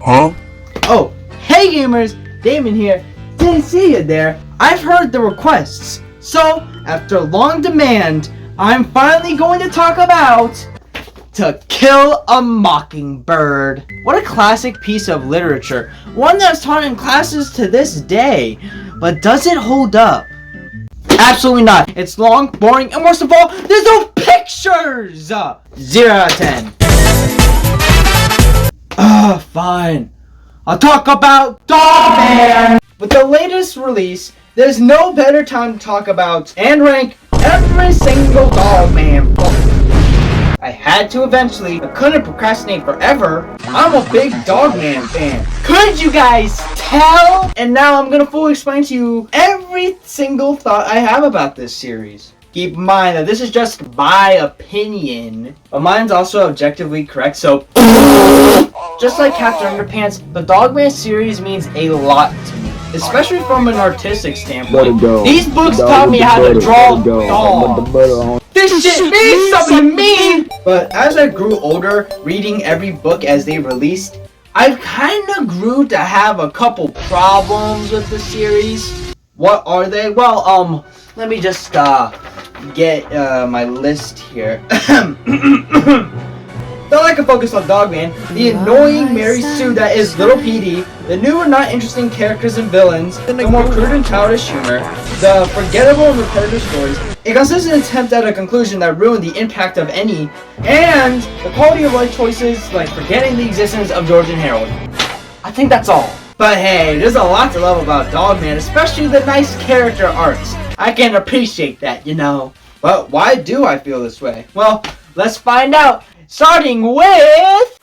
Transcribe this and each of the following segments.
Huh? Oh, hey gamers, Damon here. Didn't see you there. I've heard the requests. So, after long demand, I'm finally going to talk about To Kill a Mockingbird. What a classic piece of literature. One that's taught in classes to this day. But does it hold up? Absolutely not. It's long, boring, and worst of all, there's no pictures! 0 out of 10. Fine. I'll talk about Dogman! With the latest release, there's no better time to talk about and rank every single Dogman book. I had to eventually. I couldn't procrastinate forever. I'm a big Dogman fan. Could you guys tell? And now I'm gonna fully explain to you every single thought I have about this series. Keep in mind that this is just my opinion, but mine's also objectively correct, so just like Captain Underpants, the Dogman series means a lot to me, especially from an artistic standpoint. These books taught me how to draw dogs. This shit means something to me! But as I grew older, reading every book as they released, I've kinda grew to have a couple problems with the series. What are they? Well, let me just, get, my list here. Though I can focus on Dogman, the annoying Mary Sue that is Little Petey, the new and not interesting characters and villains, the more crude and childish humor, the forgettable and repetitive stories, a consistent attempt at a conclusion that ruined the impact of any, and the quality of life choices like forgetting the existence of George and Harold. I think that's all. But hey, there's a lot to love about Dogman, especially the nice character arcs. I can appreciate that, you know. But why do I feel this way? Well, let's find out. Starting with...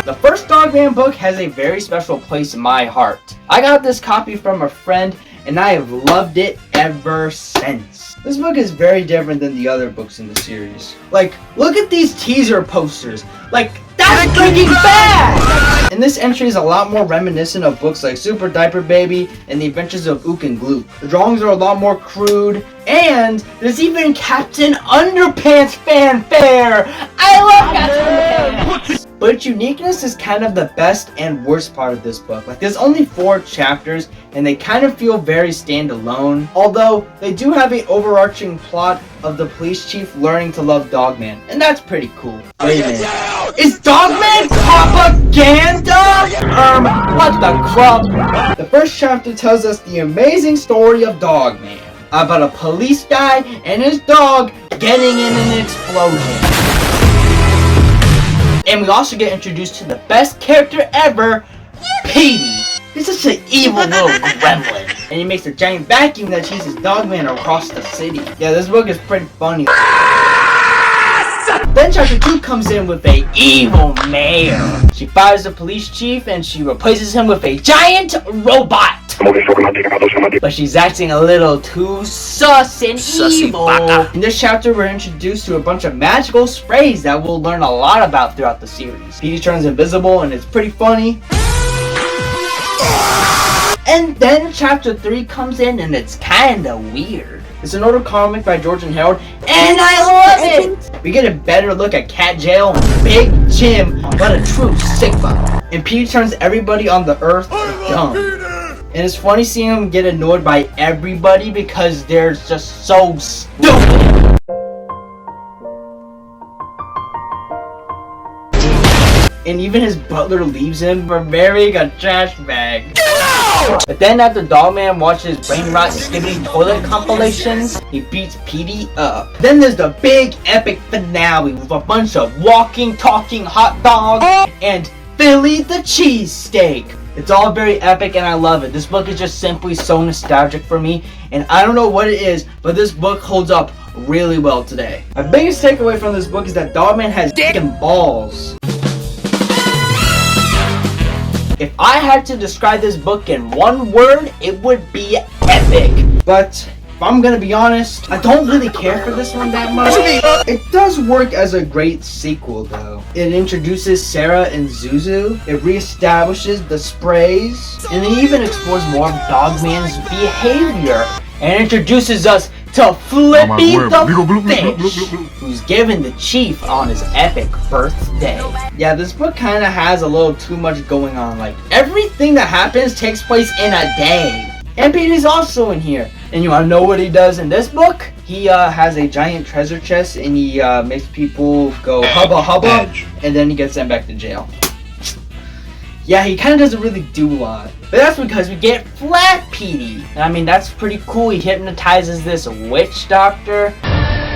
The first Dogman book has a very special place in my heart. I got this copy from a friend and I have loved it ever since. This book is very different than the other books in the series. Like, look at these teaser posters. Like, that's Breaking Bad! And this entry is a lot more reminiscent of books like Super Diaper Baby and The Adventures of Ook and Gloop. The drawings are a lot more crude, and there's even Captain Underpants fanfare! I love Captain Underpants! But its uniqueness is kind of the best and worst part of this book. Like, there's only 4 chapters, and they kind of feel very standalone. Although, they do have an overarching plot of the police chief learning to love Dogman, and that's pretty cool. Wait a minute. Is Dogman propaganda? What the crap? The first chapter tells us the amazing story of Dogman, about a police guy and his dog getting in an explosion. And we also get introduced to the best character ever, Petey. He's such an evil little gremlin. And he makes a giant vacuum that chases Dogman across the city. Yeah, this book is pretty funny. Then chapter 2 comes in with a evil mayor. She fires the police chief and she replaces him with a giant robot. But she's acting a little too sus and evil. In this chapter, we're introduced to a bunch of magical sprays that we'll learn a lot about throughout the series. Petey turns invisible and it's pretty funny. And then chapter 3 comes in and it's kinda weird. It's an older comic by George and Harold, and I love it! We get a better look at Cat Jail and Big Jim, what a true Sigma. And Petey turns everybody on the earth dumb. And it's funny seeing him get annoyed by everybody because they're just so stupid. And even his butler leaves him for marrying a trash bag. But then after Dogman watches Brain Rot Skibbity Toilet compilations, he beats Petey up. Then there's the big epic finale with a bunch of walking, talking hot dogs and Philly the cheesesteak. It's all very epic and I love it. This book is just simply so nostalgic for me, and I don't know what it is, but this book holds up really well today. My biggest takeaway from this book is that Dogman has dick and balls. If I had to describe this book in one word, it would be epic. But if I'm gonna be honest, I don't really care for this one that much. It does work as a great sequel though. It introduces Sarah and Zuzu, it reestablishes the sprays, and it even explores more of Dogman's behavior, and introduces us to Flippy the Fish, who's given the chief on his epic birthday. Yeah, this book kind of has a little too much going on. Like, everything that happens takes place in a day. And Petey's also in here. And you want to know what he does in this book? He has a giant treasure chest, and he makes people go hubba hubba, and then he gets them back to jail. Yeah, he kind of doesn't really do a lot. But that's because we get Flat Petey. And I mean, that's pretty cool. He hypnotizes this witch doctor.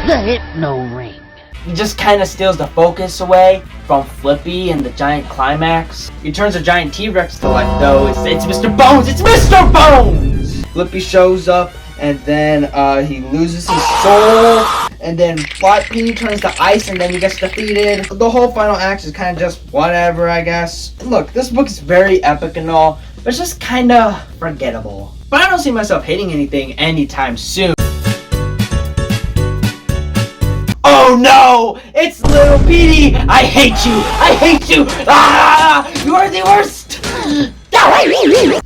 The Hypno Ring. He just kind of steals the focus away from Flippy and the giant climax. He turns a giant T-Rex to life, though. It's Mr. Bones! It's Mr. Bones! Flippy shows up, and then he loses his soul. And then Flat Petey turns to ice, and then he gets defeated. The whole final act is kind of just whatever, I guess. Look, this book is very epic and all, but it's just kind of forgettable. But I don't see myself hating anything anytime soon. Oh no! It's Little Petey! I hate you! I hate you! Ah! You are the worst!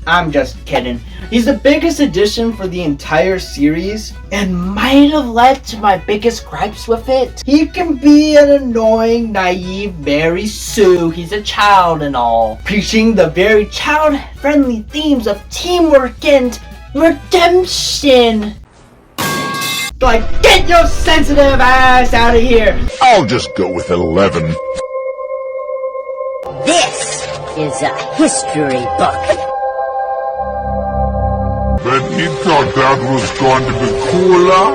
I'm just kidding. He's the biggest addition for the entire series, and might have led to my biggest gripes with it. He can be an annoying, naive Mary Sue. He's a child and all, preaching the very child-friendly themes of teamwork and redemption. Like, get your sensitive ass out of here! I'll just go with 11. This is a history book. But he thought that was going to be cooler.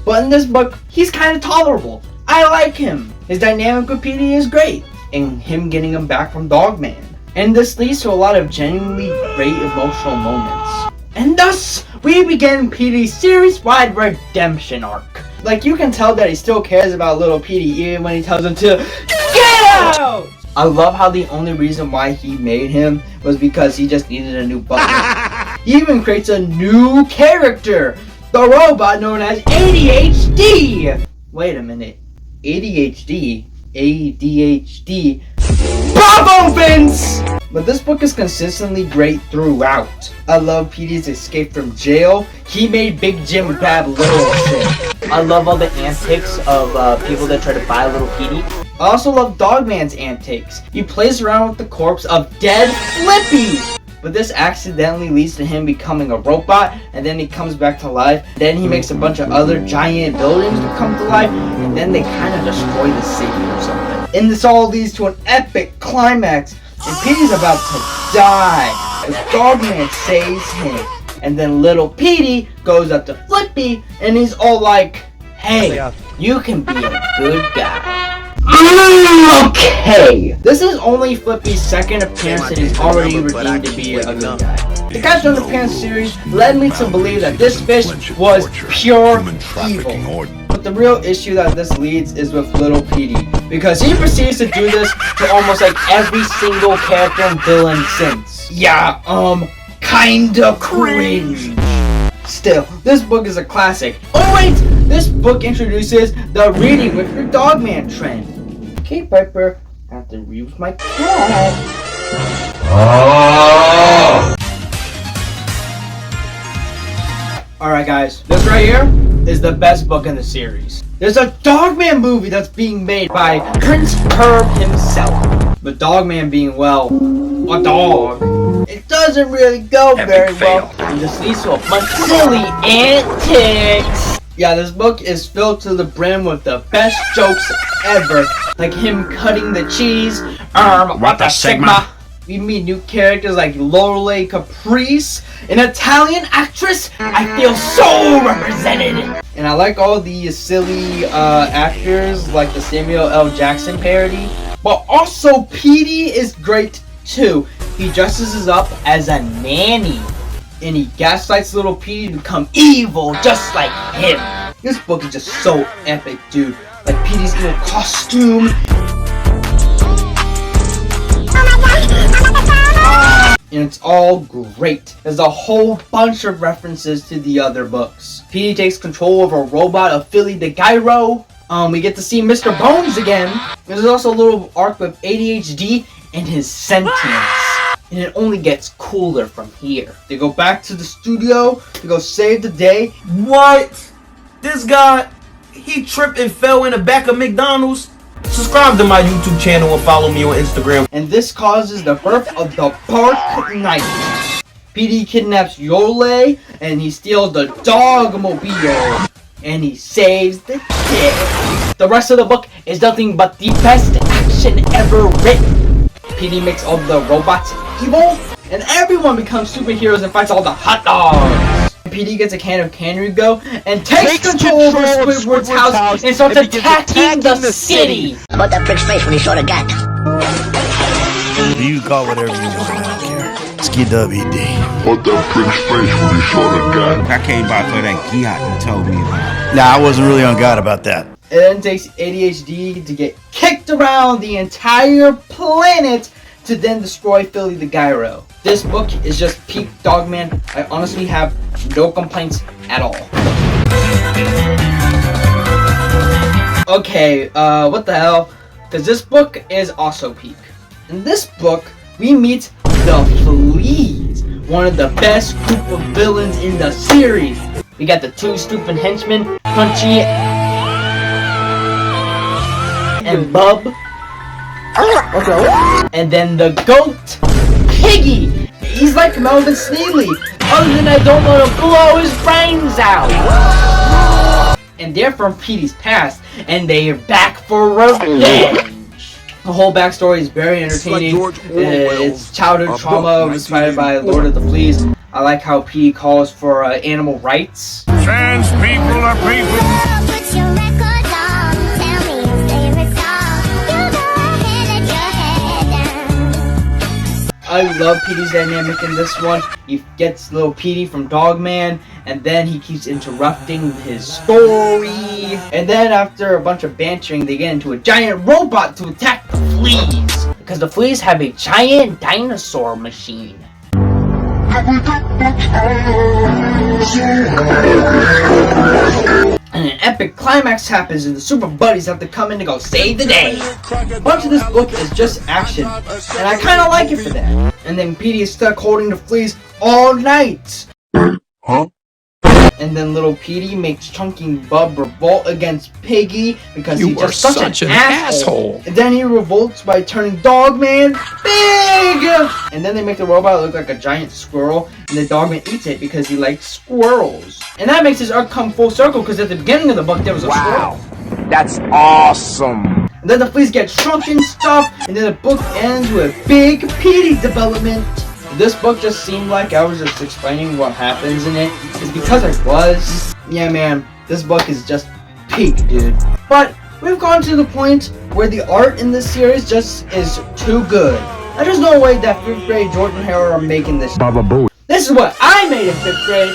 But in this book, he's kind of tolerable. I like him. His dynamic with Petey is great, and him getting him back from Dogman. And this leads to a lot of genuinely great emotional moments. And thus, we begin Petey's series-wide redemption arc. Like, you can tell that he still cares about little Petey even when he tells him to GET OUT! I love how the only reason why he made him was because he just needed a new butler. He even creates a new character, the robot known as ADHD! Wait a minute, ADHD? ADHD? Bravo, Vince! But this book is consistently great throughout. I love Petey's escape from jail. He made Big Jim grab Little shit. I love all the antics of people that try to buy Little Petey. I also love Dogman's antics. He plays around with the corpse of dead Flippy! But this accidentally leads to him becoming a robot, and then he comes back to life. Then he makes a bunch of other giant buildings to come to life, and then they kind of destroy the city or something. And this all leads to an epic climax, and Petey's about to die as Dogman saves him. And then little Petey goes up to Flippy, and he's all like, hey, you can be a good guy. Okay, this is only Flippy's second appearance, and he's already redeemed to be a good guy. The Catch on the Pants series led me to believe that this fish was pure evil. But the real issue that this leads is with little Petey, because he proceeds to do this to almost like every single character and villain since. Yeah, kinda cringe. Still, this book is a classic. Oh wait, this book introduces the reading with your Dogman trend. Okay, Piper, I have to read with my cat. Oh! Alright guys, this right here is the best book in the series. There's a Dogman movie that's being made by Prince Herb himself. But Dogman being, well, a dog. It doesn't really go very well, and just leads to a bunch of silly antics. Yeah, this book is filled to the brim with the best jokes ever, like him cutting the cheese, what the Sigma. We meet new characters like Lorelei Caprice, an Italian actress. I feel so represented. And I like all the silly actors, like the Samuel L. Jackson parody. But also, Petey is great too. He dresses up as a nanny, and he gaslights little Petey to become evil just like him. This book is just so epic, dude. Like Petey's evil costume. And it's all great. There's a whole bunch of references to the other books. Petey takes control of a robot of Philly the Gyro. We get to see Mr. Bones again. There's also a little arc with ADHD and his sentience. and it only gets cooler from here. They go back to the studio to go save the day. What? This guy, he tripped and fell in the back of McDonald's? Subscribe to my YouTube channel and follow me on Instagram. And this causes the birth of the Park Knight. PD kidnaps Yole and he steals the Dogmobile. And he saves the day. The rest of the book is nothing but the best action ever written. PD makes all the robots evil, and everyone becomes superheroes and fights all the hot dogs. PD gets a can of Canary Go and takes control over Squidward's house and starts attacking the city. About that prick's face when he saw the gat. You call whatever you want, I don't care. Skid-WD. But that prick's face when he saw the guy. I came by for that Giat you told me about. Nah, I wasn't really on God about that. It then takes ADHD to get kicked around the entire planet to then destroy Philly the Gyro. This book is just peak Dogman. I honestly have no complaints at all. Okay, what the hell? Because this book is also peak. In this book, we meet the Fleas, one of the best group of villains in the series. We got the two stupid henchmen, Crunchy and Bub. And then the goat, Piggy. He's like Melvin Sneely, other than I don't want to blow his brains out. And they're from PD's past, and they're back for revenge. The whole backstory is very entertaining. It's childhood trauma inspired by Lord of the Fleas. I like how PD calls for animal rights. Trans people are people. I love PD's dynamic in this one. He gets little PD from Dogman, and then he keeps interrupting his story. And then after a bunch of bantering, they get into a giant robot to attack the Fleas. Because the Fleas have a giant dinosaur machine. And an epic climax happens and the super buddies have to come in to go save the day. Much of this book is just action, and I kinda like it for that. And then PD is stuck holding the Fleas all night. Huh? And then little PD makes Chunky Bub revolt against Piggy because he's just such an asshole. And then he revolts by turning Dogman big! And then they make the robot look like a giant squirrel, and the Dogman eats it because he likes squirrels. And that makes his arc come full circle because at the beginning of the book there was a squirrel. That's awesome. And then the Fleas get shrunk and stuff, and then the book ends with big PD development. This book just seemed like I was just explaining what happens in it. It's because I was. Yeah, man, this book is just peak, dude. But we've gone to the point where the art in this series just is too good. There's no way that 5th grade Jordan and Hera are making this. Baba Boo. This is what I made in 5th grade.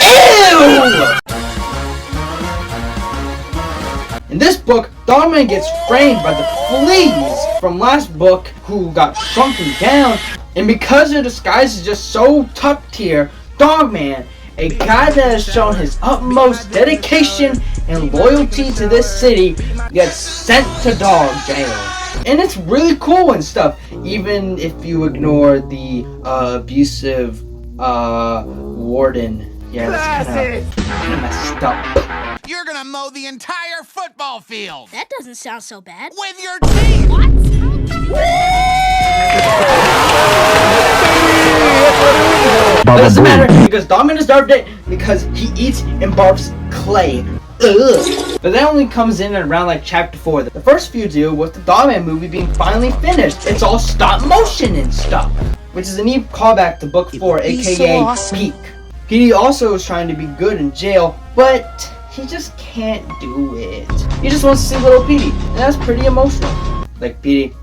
Ew! In this book, Dogman gets framed by the Fleas from last book who got shrunken down. And because their disguise is just so tucked here, Dogman, a guy that has shown his utmost dedication and loyalty to this city, gets sent to dog jail. And it's really cool and stuff, even if you ignore the abusive warden. Yeah, that's kind of messed up. You're gonna mow the entire football field! That doesn't sound so bad. With your teeth! What? But it doesn't matter because Dogman deserved it because he eats and barfs clay. Ugh. But that only comes in at around like chapter 4. The first few deal with the Dogman movie being finally finished. It's all stop motion and stuff, which is a neat callback to book 4, aka Peak. PD also is trying to be good in jail, but he just can't do it. He just wants to see little PD, and that's pretty emotional. Like, PD,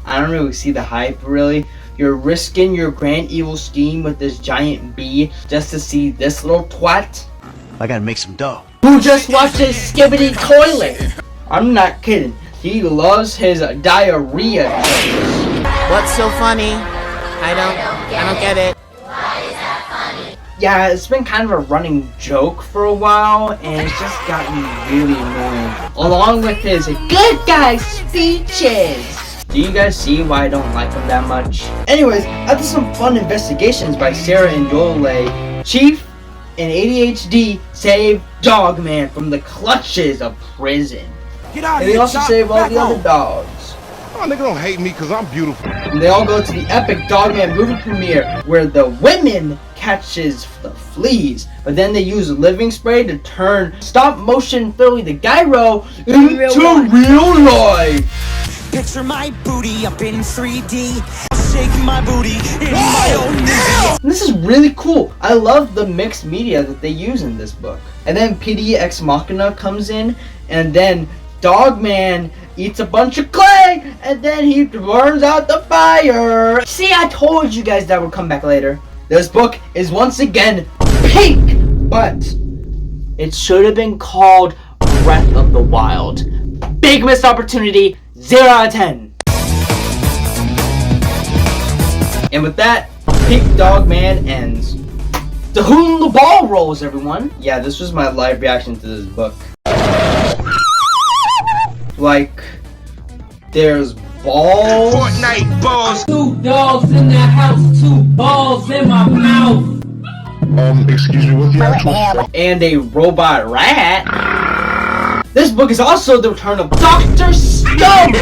I don't really see the hype, really. You're risking your grand evil scheme with this giant bee just to see this little twat I gotta make some dough. who just watches Skibbity Toilet. I'm not kidding. He loves his diarrhea jokes. What's so funny? I don't get it. Yeah, it's been kind of a running joke for a while, and it's just gotten really annoying. Along with his good guy speeches. Do you guys see why I don't like him that much? Anyways, after some fun investigations by Sarah and Yole, Chief and ADHD save Dogman from the clutches of prison. Get out And they also save all the other dogs. Oh, nigga don't hate me because I'm beautiful. And they all go to the epic Dogman movie premiere where the women catches the fleas, but then they use living spray to turn stop motion Philly the Gyro into real life. Picture my booty up in 3D. I'll shake my booty in my own movie. And this is really cool. I love the mixed media that they use in this book. And then PD Ex Machina comes in, and then Dogman eats a bunch of clay, and then he burns out the fire. See, I told you guys that would come back later. This book is once again pink, but it should have been called Breath of the Wild. Big missed opportunity, 0 out of 10. And with that, Pink Dogman ends. To whom the ball rolls, everyone. Yeah, this was my live reaction to this book. Like, there's balls. Fortnite balls. 2 dogs in the house, 2 balls in my mouth. Excuse me, what's the actual? And a robot rat. This book is also the return of Dr. Scum,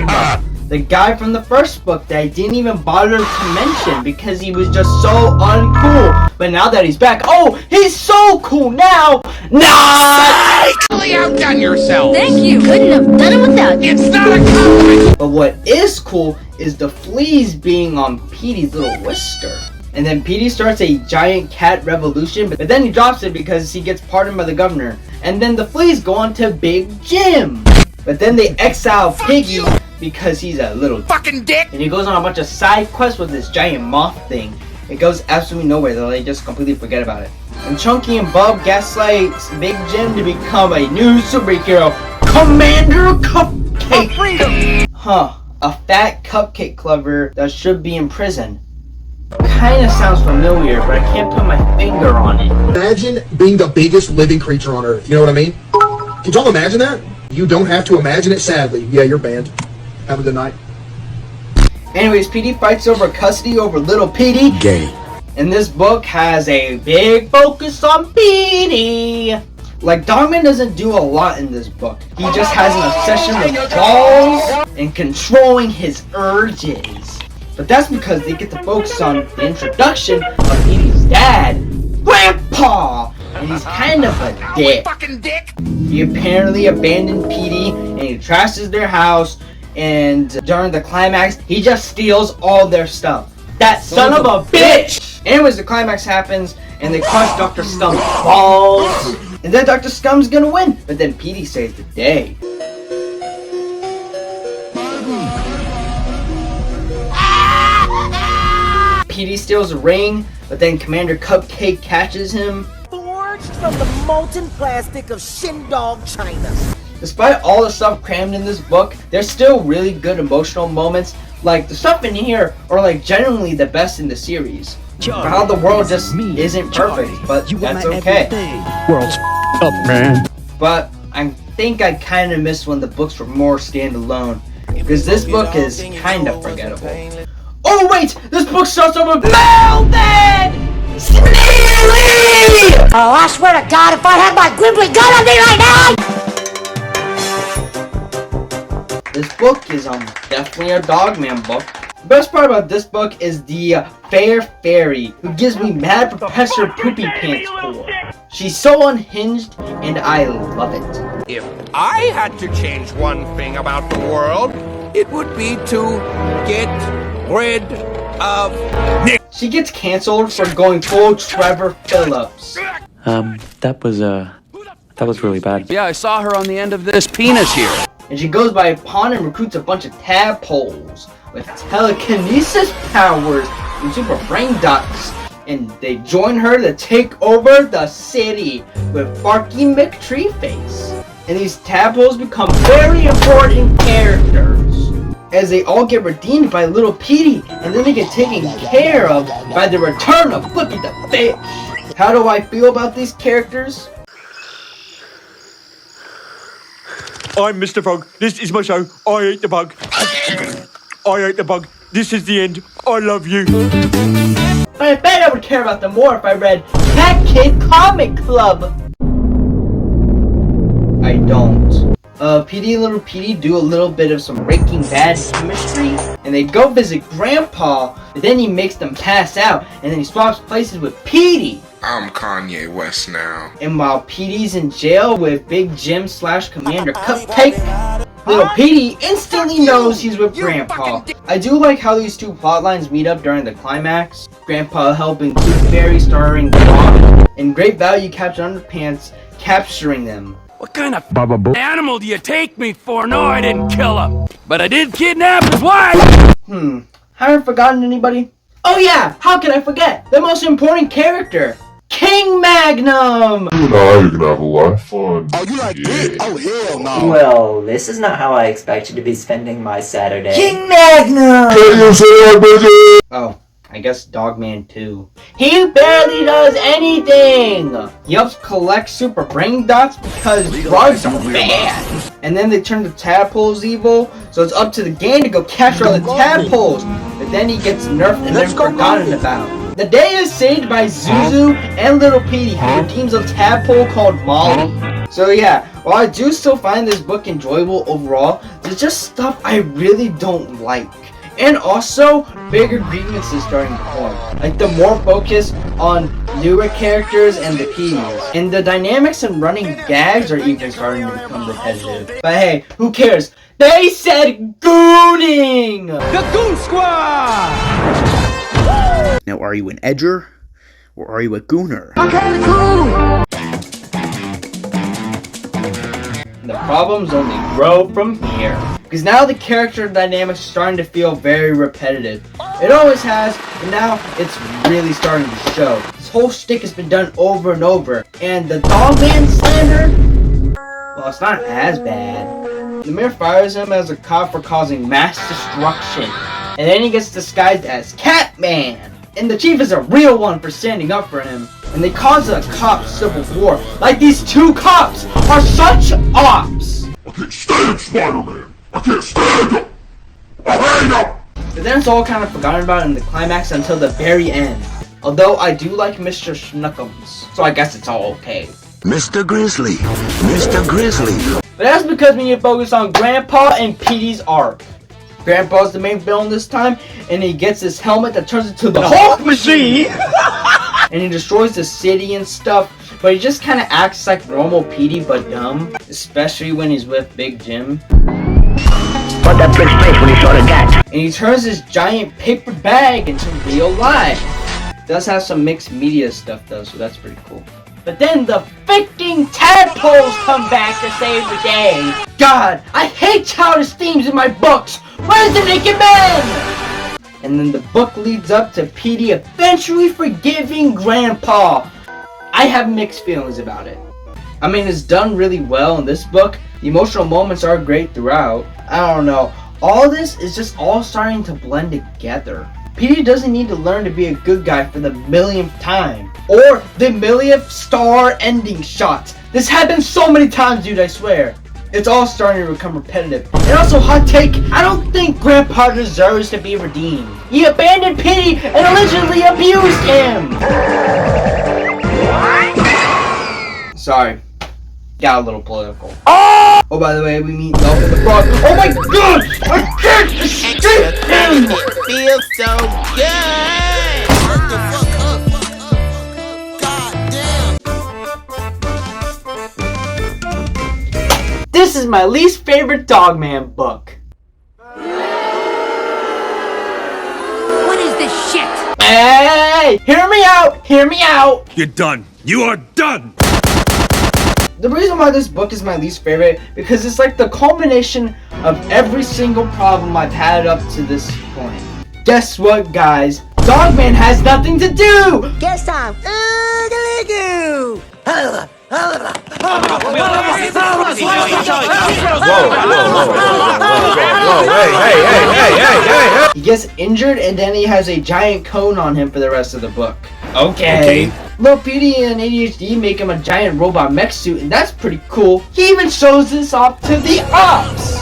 the guy from the first book that I didn't even bother to mention because he was just so uncool. But now that he's back, oh, he's so cool now. Nah. Really outdone yourself. Thank you. Couldn't have done it without you. It's not a compliment. But what is cool is the fleas being on Petey's little whisker. And then Petey starts a giant cat revolution, but then he drops it because he gets pardoned by the governor. And then the fleas go on to Big Jim. But then they exile Piggy because he's a little Fucking dick. and he goes on a bunch of side quests with this giant moth thing. It goes absolutely nowhere though, they just completely forget about it. And Chunky and Bub gaslights Big Jim to become a new superhero, Commander Cupcake! Huh, a fat cupcake lover that should be in prison. Kinda sounds familiar, but I can't put my finger on it. Imagine being the biggest living creature on Earth, you know what I mean? Can y'all imagine that? You don't have to imagine it, sadly. Yeah, you're banned. Have a good night. Anyways, Petey fights over custody over little Petey. Gay. And this book has a big focus on Petey. Like, Dogman doesn't do a lot in this book. He just has an obsession with balls and controlling his urges. But that's because they get to focus on the introduction of Petey's dad, Grandpa. And he's kind of a dick. Fucking dick. He apparently abandoned Petey and he trashes their house. And during the climax, he just steals all their stuff. That son of a bitch! Anyways, the climax happens, and they crush Dr. Scum's balls. And then Dr. Scum's gonna win, but then Petey saves the day. Petey steals a ring, but then Commander Cupcake catches him. Forged from the molten plastic of Shindog, China. Despite all the stuff crammed in this book, there's still really good emotional moments. Like, the stuff in here are like genuinely the best in the series. For how the world just isn't perfect, but that's okay. World's up, man. But I think I kind of miss when the books were more standalone, because this book is kind of forgettable. Oh wait, this book starts off with Melvin Sneely! Oh, I swear to God, if I had my Grimbly gun on me right now! This book is definitely a Dogman book. The best part about this book is the Fair Fairy, who gives me mad Professor Poopy Pants for. She's so unhinged, and I love it. If I had to change one thing about the world, it would be to get rid of Nick. She gets canceled for going full Trevor Phillips. That was really bad. Yeah, I saw her on the end of this penis here. And she goes by a pawn and recruits a bunch of tadpoles with telekinesis powers and super brain ducts. And they join her to take over the city with Barky McTreeface. And these tadpoles become very important characters, as they all get redeemed by little Petey, and then they get taken care of by the return of Flippy the Fish. How do I feel about these characters? I'm Mr. Frog. This is my show. I eat the bug. I ate the bug. This is the end. I love you. But I bet I would care about them more if I read Cat Kid Comic Club. I don't. Petey and Little Petey do a little bit of some Breaking Bad chemistry, and they go visit Grandpa, but then he makes them pass out, and then he swaps places with Petey. I'm Kanye West now. And while Petey's in jail with Big Jim / Commander Cupcake, Little Petey instantly knows he's with Grandpa. I do like how these two plotlines meet up during the climax. Grandpa helping Tooth Fairy starring Brawl, and Great Value Captain Underpants capturing them. What kind of animal do you take me for? No, I didn't kill him, but I did kidnap his wife! Haven't forgotten anybody? Oh yeah, how could I forget? The most important character, King Magnum! You and I are gonna have a lot of fun. Oh, you like it? Oh, hell no. Well, this is not how I expected to be spending my Saturday. King Magnum! Oh, I guess Dogman too. He barely does anything! Yups collects super brain dots because drugs are bad. And then they turn the tadpoles evil, so it's up to the gang to go capture all the tadpoles. But then he gets nerfed and then forgotten about. The day is saved by Zuzu and Little Petey, who redeems a tadpole called Molly. So yeah, while I do still find this book enjoyable overall, there's just stuff I really don't like. And also, bigger grievances starting to form. Like the more focus on newer characters and the Petey's. And the dynamics and running gags are even starting to become repetitive. But hey, who cares? They said gooning! The Goon Squad! Now, are you an edger, or are you a gooner? The problems only grow from here. Because now the character dynamics are starting to feel very repetitive. It always has, and now it's really starting to show. This whole shtick has been done over and over. And the Dogman slander? Well, it's not as bad. The mayor fires him as a cop for causing mass destruction. And then he gets disguised as Catman. And the chief is a real one for standing up for him. And they cause a cop civil war. Like these two cops are such ops. I can't stand Spider-Man. I can't stand him. I hate him. But then it's all kind of forgotten about in the climax until the very end. Although I do like Mr. Schnuckums, so I guess it's all okay. Mr. Grizzly. Mr. Grizzly. But that's because we need to focus on Grandpa and Petey's arc. Grandpa's the main villain this time, and he gets this helmet that turns into the Hulk machine! And he destroys the city and stuff, but he just kind of acts like normal Petey but dumb. Especially when he's with Big Jim. What that big face when he saw the gat? And he turns his giant paper bag into real life. It does have some mixed media stuff though, so that's pretty cool. But then the freaking tadpoles come back to save the day. God, I hate childish themes in my books. Where's the naked man? And then the book leads up to Petey eventually forgiving Grandpa. I have mixed feelings about it. I mean, it's done really well in this book. The emotional moments are great throughout. I don't know. All this is just all starting to blend together. Petey doesn't need to learn to be a good guy for the millionth time. Or the millionth star ending shot. This happens so many times, dude, I swear. It's all starting to become repetitive. And also, hot take, I don't think Grandpa deserves to be redeemed. He abandoned Petey and allegedly abused him! Sorry. Got a little political. Oh, by the way, we meet Velvet the Frog. Oh my god! I can't escape him! It feels so good! Shut the fuck up! This is my least favorite Dogman book. What is this shit? Hey! Hear me out! Hear me out! You're done. You are done! The reason why this book is my least favorite, because it's like the culmination of every single problem I've had up to this point. Guess what, guys? Dogman has nothing to do! Guess I'm Oogly-goo! Hey. He gets injured and then he has a giant cone on him for the rest of the book. Okay. Little Petey and ADHD make him a giant robot mech suit, and that's pretty cool. He even shows this off to the ops.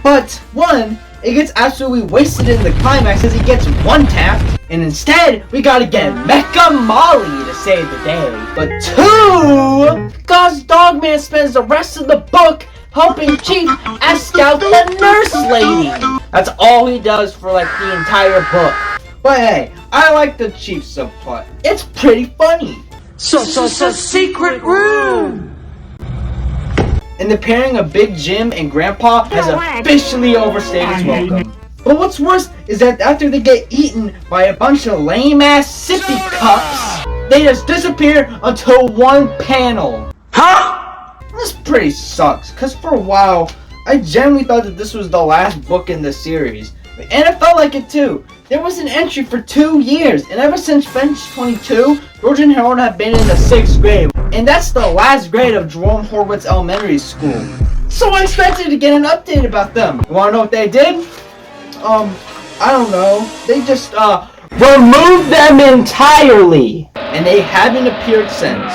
But one, it gets absolutely wasted in the climax as he gets one tapped, and instead we gotta get Mecha Molly to save the day. But two, because Dogman spends the rest of the book helping Chief ask out the nurse lady. That's all he does for like the entire book. But hey, I like the Chief subplot. It's pretty funny. So secret room. And the pairing of Big Jim and Grandpa has officially overstayed its welcome. But what's worse is that after they get eaten by a bunch of lame-ass sippy cups, they just disappear until one panel. Huh? This pretty sucks, because for a while, I genuinely thought that this was the last book in the series. And it felt like it too. There was an entry for 2 years, and ever since Bench 22, George and Harold have been in the 6th grade. And that's the last grade of Jerome Horwitz Elementary School. So I expected to get an update about them. You wanna know what they did? I don't know. They just, removed them entirely. And they haven't appeared since.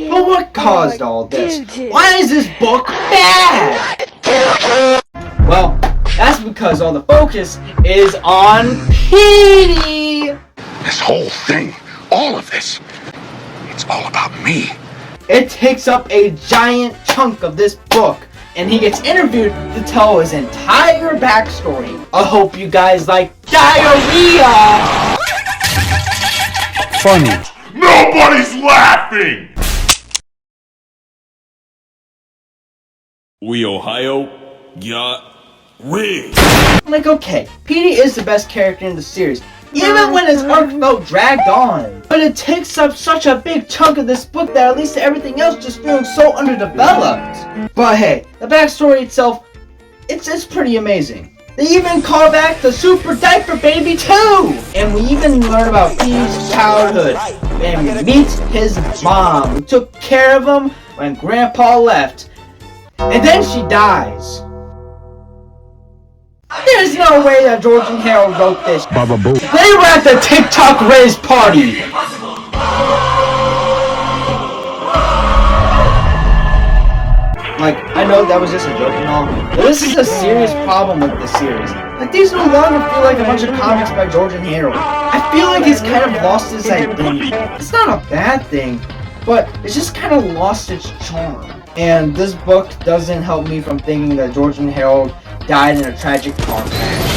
But what caused all this? Why is this book bad? Well, that's because all the focus is on Petey. This whole thing, all of this, it's all about me. It takes up a giant chunk of this book, and he gets interviewed to tell his entire backstory. I hope you guys like diarrhea. Funny. Nobody's laughing. We Ohio got rigged. Like, okay, Petey is the best character in the series, even when his arc felt dragged on. But it takes up such a big chunk of this book that at least everything else just feels so underdeveloped. But hey, the backstory itself, it's pretty amazing. They even call back the Super Diaper Baby too! And we even learn about Petey's childhood. And we meet his mom, who took care of him when Grandpa left. And then she dies. There's no way that George and Harold wrote this. Baba Boo. They were at the TikTok Riz party. Like, I know that was just a joke and all, but this is a serious problem with this series. Like, these no longer feel like a bunch of comics by George and Harold. I feel like he's kind of lost his identity. It's not a bad thing, but it's just kind of lost its charm. And this book doesn't help me from thinking that George and Harold died in a tragic car crash.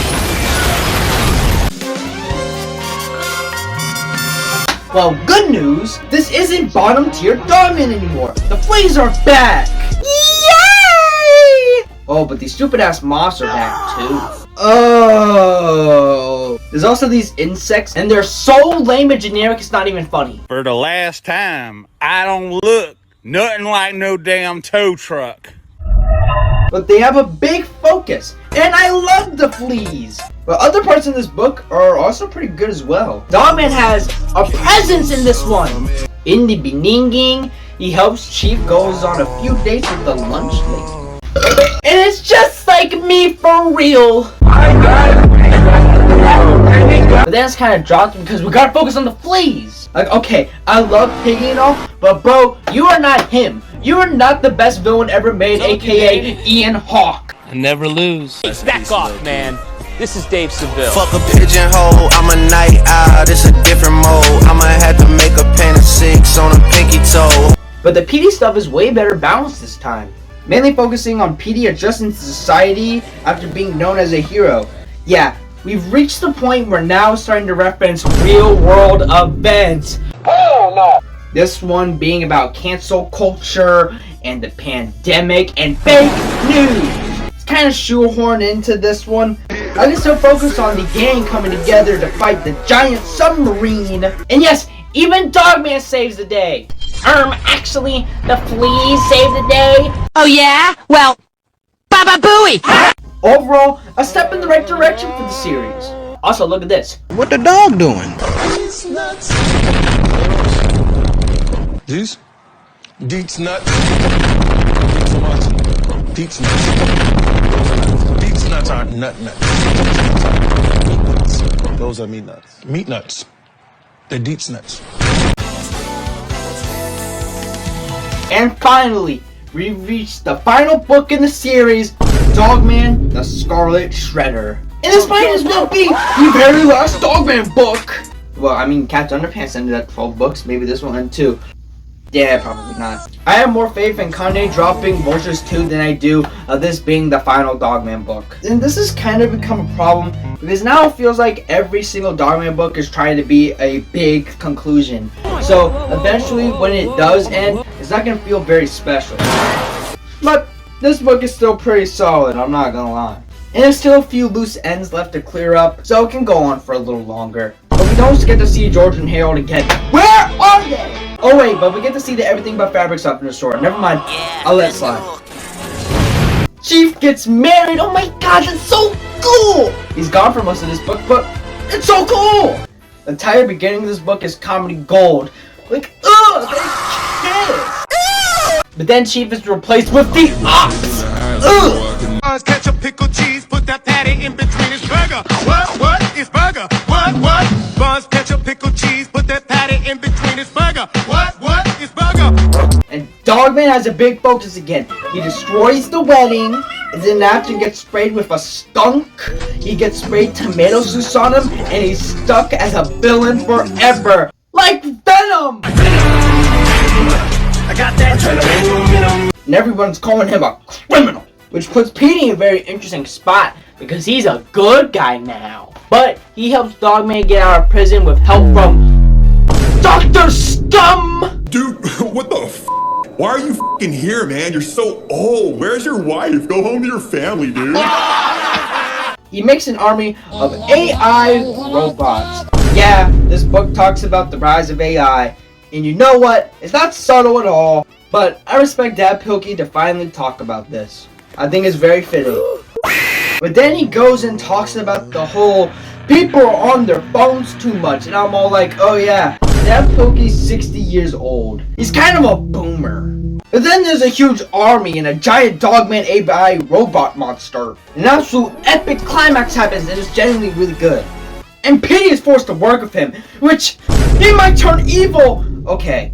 Well, good news! This isn't bottom tier Dogman anymore! The Fleas are back! Yay! Oh, but these stupid ass moths are back too. Oh! There's also these insects, and they're so lame and generic it's not even funny. For the last time, I don't look nothing like no damn tow truck. But they have a big focus, and I love the Fleas. But other parts in this book are also pretty good as well. Dogman has a presence in this one. In the beginning, he helps Chief goes on a few dates with the lunch lady. And it's just like me for real. But then it's kind of dropped because we gotta focus on the Fleas. Like, okay, I love Piggy and all, but bro, you are not him. You are not the best villain ever made, aka Ian Hawke. I never lose. Back off, man. This is Dave Seville. Fuck a pigeonhole, I'm a night owl, this a different mode. I'ma have to make a paint of 6 on a pinky toe. But the Petey stuff is way better balanced this time. Mainly focusing on Petey adjusting to society after being known as a hero. Yeah, we've reached the point where now starting to reference real world events. Hell no! This one being about cancel culture and the pandemic and fake news. It's kind of shoehorned into this one. I can still focus on the gang coming together to fight the giant submarine. And yes, even Dogman saves the day. Actually, the Fleas save the day. Oh yeah? Well, Baba Booey! Overall, a step in the right direction for the series. Also, look at this. What the dog doing? These? Deets nuts. Deets nuts. Deets nuts aren't nut nuts. Meat nuts. Those are meat nuts. Meat nuts. They're deets nuts. And finally, we reached the final book in the series, Dogman, the Scarlet Shedder. And this might as well be the very last Dogman book. Well, I mean, Captain Underpants ended at 12 books. Maybe this will end too. Yeah, probably not. I have more faith in Kanye dropping Vultures 2 than I do of this being the final Dogman book. And this has kind of become a problem because now it feels like every single Dogman book is trying to be a big conclusion. So eventually when it does end, it's not going to feel very special. But this book is still pretty solid, I'm not going to lie. And there's still a few loose ends left to clear up, so it can go on for a little longer. But we don't get to see George and Harold again. Where are they? Oh wait, but we get to see the Everything But Fabric stuff in the store. Never mind, I'll let it slide. Chief gets married, oh my gosh, it's so cool! He's gone for most of this book, but it's so cool! The entire beginning of this book is comedy gold. Like, ugh, they kiss! But then Chief is replaced with the Ox! Ugh! Ketchup, pickle, cheese, put that patty in between his burger. What? It's burger. What? Buns, ketchup, pickle, cheese, put that patty in between his burger. What? It's burger. And Dogman has a big focus again. He destroys the wedding, and then after gets sprayed with a skunk. He gets sprayed tomato sauce on him, and he's stuck as a villain forever. Like Venom! I got that venom. And everyone's calling him a criminal. Which puts Petey in a very interesting spot because he's a good guy now. But he helps Dogman get out of prison with help from Dr. Scum! Dude, what the f***? Why are you f***ing here, man? You're so old. Where's your wife? Go home to your family, dude. He makes an army of AI robots. Yeah, this book talks about the rise of AI. And you know what? It's not subtle at all. But I respect Dad Pilkey to finally talk about this. I think it's very fitting. But then he goes and talks about the whole people are on their phones too much, and I'm all like, oh yeah, Dad Pilkey's 60 years old. He's kind of a boomer. But then there's a huge army and a giant Dogman AI robot monster. An absolute epic climax happens and it's genuinely really good. And Petey is forced to work with him, which he might turn evil. Okay.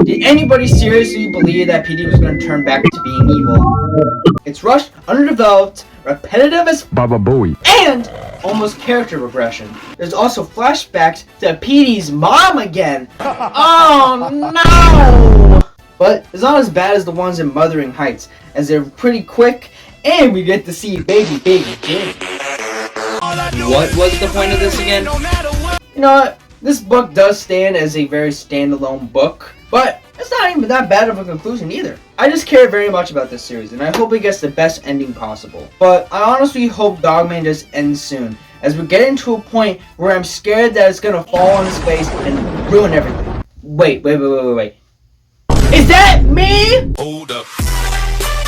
Did anybody seriously believe that Petey was going to turn back to being evil? It's rushed, underdeveloped, repetitive as Baba Booey, and almost character regression. There's also flashbacks to Petey's mom again. Oh no! But it's not as bad as the ones in Wuthering Heights, as they're pretty quick, and we get to see baby Jimmy. What was the point of this again? You know what? This book does stand as a very standalone book, but it's not even that bad of a conclusion either. I just care very much about this series, and I hope it gets the best ending possible. But I honestly hope Dogman just ends soon, as we're getting to a point where I'm scared that it's gonna fall on his face and ruin everything. Wait. Is that me? Hold up.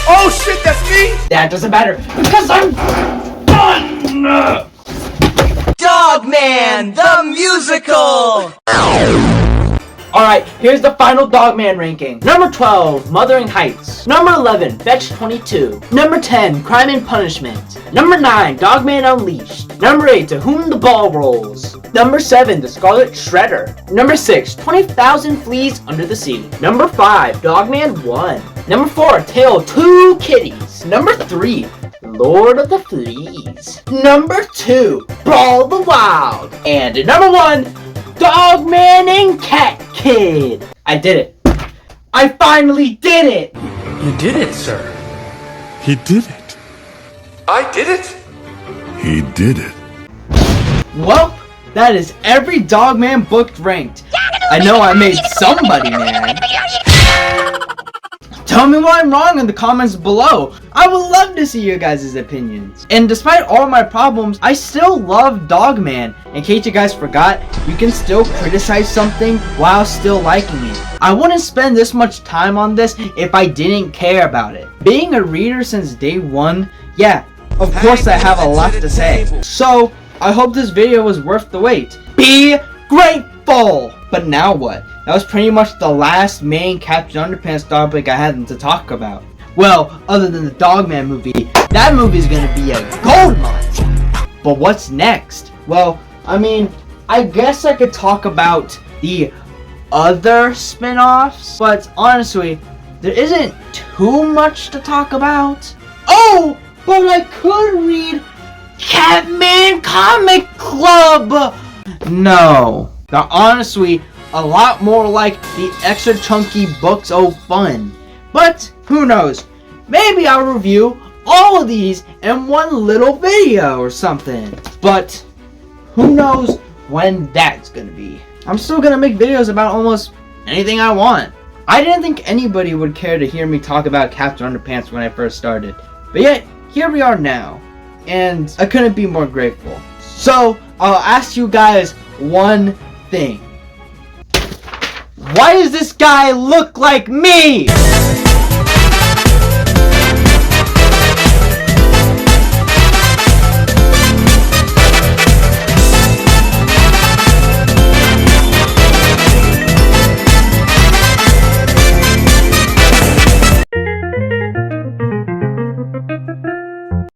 Oh shit, that's me? That doesn't matter, because I'm done! Dogman, the musical! Alright, here's the final Dogman ranking. Number 12, Wuthering Heights. Number 11, Fetch 22. Number 10, Grime and Punishment. Number 9, Dogman Unleashed. Number 8, To Whom the Ball Rolls. Number 7, The Scarlet Shedder. Number 6, 20,000 Fleas Under the Sea. Number 5, Dogman 1. Number 4, Tale of Two Kitties. Number 3, Lord of the Fleas. Number 2, Brawl the Wild. And number 1, Dogman and Cat Kid. I did it. I finally did it. You did it, sir. He did it. I did it. He did it. Well, that is every Dogman book ranked. I know I made somebody mad. Tell me why I'm wrong in the comments below. I would love to see your guys' opinions. And despite all my problems, I still love Dogman. In case you guys forgot, you can still criticize something while still liking it. I wouldn't spend this much time on this if I didn't care about it. Being a reader since day one, yeah, of course I have a lot to say. So, I hope this video was worth the wait. Be grateful! But now what? That was pretty much the last main Captain Underpants topic I had to talk about. Well, other than the Dogman movie, that movie's gonna be a gold mine. But what's next? Well, I mean, I guess I could talk about the other spin-offs, but honestly, there isn't too much to talk about. Oh! but I could read Catman Comic Club. No, they're honestly a lot more like the extra chunky books of fun. But who knows? Maybe I'll review all of these in one little video or something. But who knows when that's gonna be. I'm still gonna make videos about almost anything I want. I didn't think anybody would care to hear me talk about Captain Underpants when I first started. But yet, here we are now. And I couldn't be more grateful. So, I'll ask you guys one thing. Why does this guy look like me?